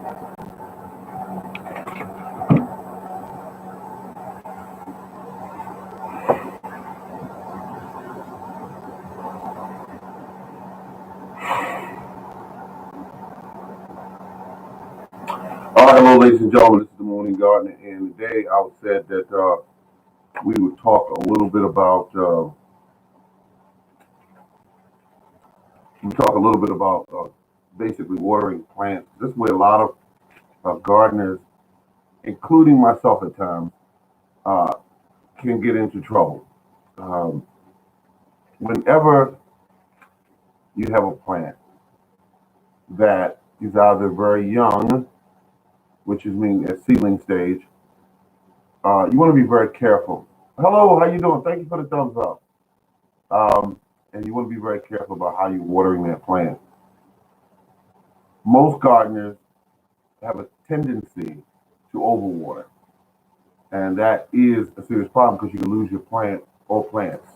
All right, hello, ladies and gentlemen. This is the Morning Gardener, and today I said that we would talk a little bit about basically watering plants. This is where a lot of gardeners, including myself at times, uh, can get into trouble. Um, Whenever you have a plant that is either very young, which is mean at seedling stage, you want to be very careful. Hello, how you doing? Thank you for the thumbs up. And you want to be very careful about how you're watering that plant. Most gardeners have a tendency to overwater, and that is a serious problem because you can lose your plant or plants.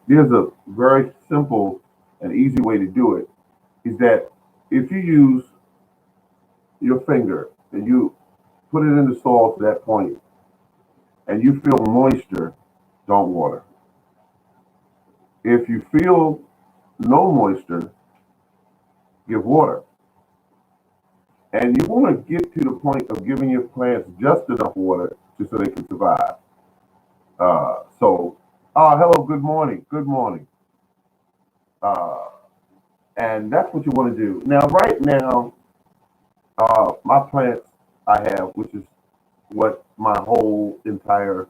There's a very simple and easy way to do it. Is that if you use your finger and you put it in the soil to that point, and you feel moisture, don't water. If you feel no moisture, give water. And you want to get to the point of giving your plants just enough water just so they can survive. Hello, good morning, good morning. Uh, and that's what you want to do. Now, right now, my plants I have, which is what my whole entire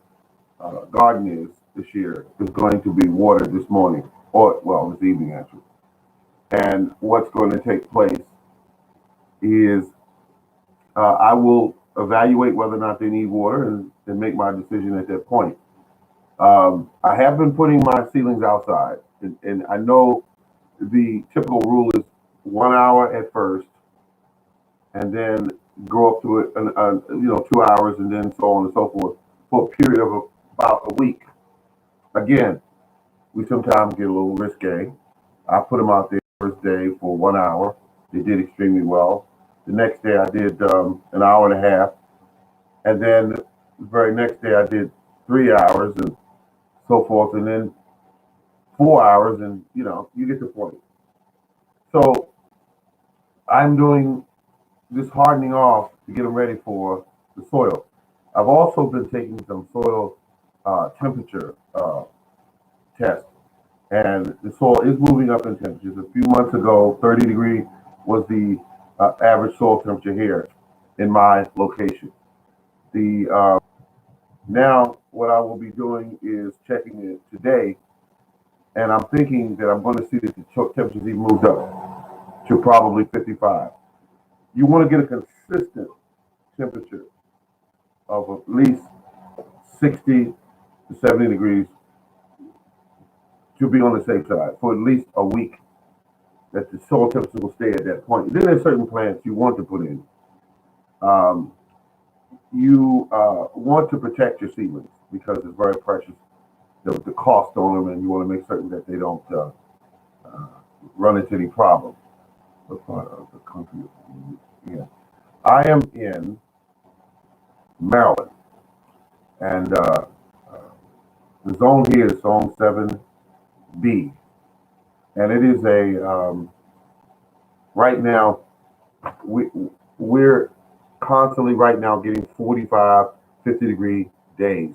garden is this year, is going to be watered this morning, or well, this evening actually. And what's going to take place is I will evaluate whether or not they need water and make my decision at that point. I have been putting my seedlings outside, and I know the typical rule is 1 hour at first, and then grow up to it, 2 hours, and then so on and so forth for a period of about a week. Again, we sometimes get a little risque. I put them out there first day for 1 hour. They did extremely well. The next day I did an hour and a half, and then the very next day I did 3 hours and so forth, and then 4 hours, and you get the point. So I'm doing this hardening off to get them ready for the soil. I've also been taking some soil temperature tests, and the soil is moving up in temperatures. A few months ago, 30 degree was the average soil temperature here in my location. The Now what I will be doing is checking it today, and I'm thinking that I'm going to see that the temperatures even moved up to probably 55. You want to get a consistent temperature of at least 60 to 70 degrees to be on the safe side for at least a week, that the soil temperature will stay at that point. Then there's certain plants you want to put in. You want to protect your seedlings because it's very precious, the cost on them, and you want to make certain that they don't run into any problems. What part of the country? Yeah. I am in Maryland, and the zone here is zone 7B, and it is right now, we're constantly right now getting 45, 50 degree days,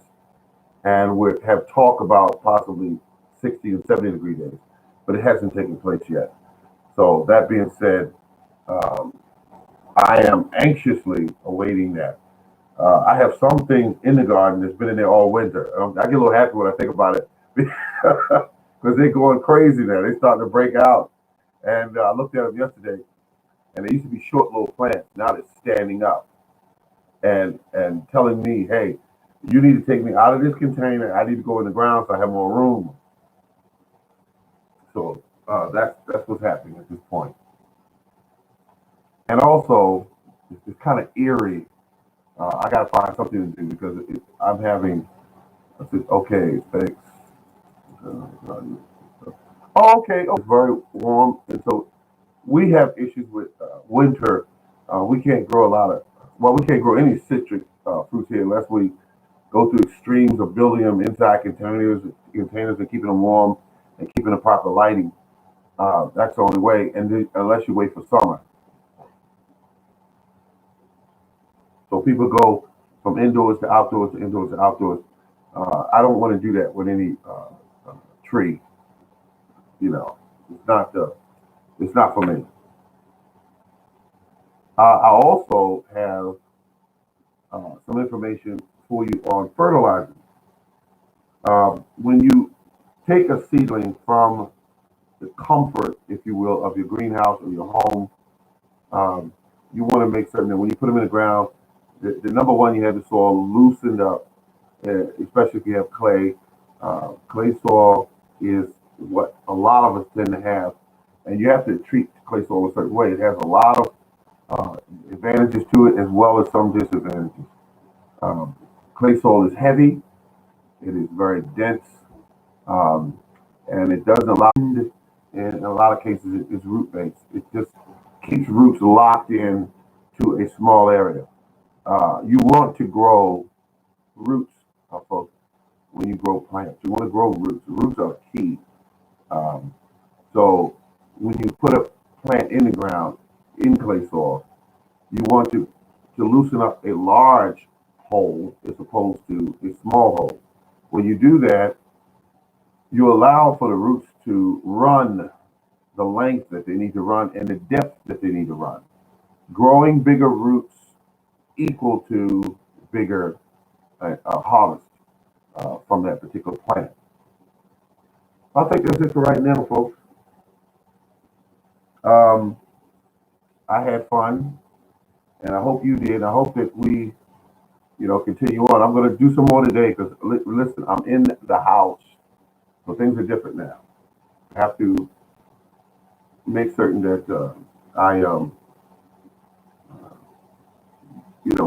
and we have talk about possibly 60 and 70 degree days, but it hasn't taken place yet. So that being said, I am anxiously awaiting that. I have some things in the garden that's been in there all winter. I get a little happy when I think about it because they're going crazy now. They're starting to break out. And I looked at them yesterday, and they used to be short little plants. Now they're standing up and telling me, hey, you need to take me out of this container. I need to go in the ground so I have more room. So that's what's happening at this point. And also, it's kind of eerie. I got to find something to do because I'm having. I said, okay, thanks. Okay, oh, it's very warm, and so we have issues with winter We can't grow we can't grow any citric fruits here unless we go through extremes of building them inside containers and keeping them warm and keeping the proper lighting. That's the only way, and unless you wait for summer. So people go from indoors to outdoors to indoors to outdoors. I don't want to do that with any tree. You know, it's not for me. I also have some information for you on fertilizing. When you take a seedling from the comfort, if you will, of your greenhouse or your home, you want to make certain that when you put them in the ground, the number one, you have the soil loosened up, especially if you have clay. Clay soil is what a lot of us tend to have, and you have to treat clay soil a certain way. It has a lot of advantages to it as well as some disadvantages. Um, Clay soil is heavy, it is very dense, um, and it doesn't allow, in a lot of cases, it's root based. It just keeps roots locked in to a small area. You want to grow roots, folks, when you grow plants. You want to grow roots. Roots are key. Um, so when you put a plant in the ground in clay soil, you want to loosen up a large hole as opposed to a small hole. When you do that, you allow for the roots to run the length that they need to run and the depth that they need to run. Growing bigger roots equal to bigger harvest from that particular plant. I think that's it for right now, folks. Um, I had fun, and I hope you did. I hope that we, continue on. I'm going to do some more today because, listen, I'm in the house, so things are different now. I have to make certain that I,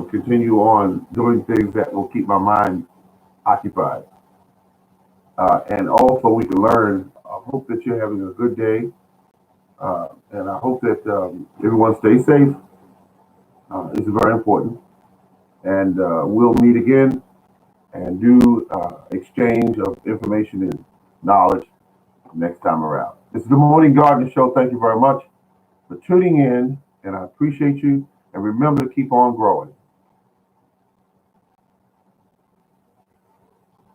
continue on doing things that will keep my mind occupied. And also, we can learn. I hope that you're having a good day, and I hope that everyone stays safe. It's very important. And we'll meet again and do exchange of information and knowledge next time around. This is the Morning Garden Show. Thank you very much for tuning in, and I appreciate you. And remember to keep on growing.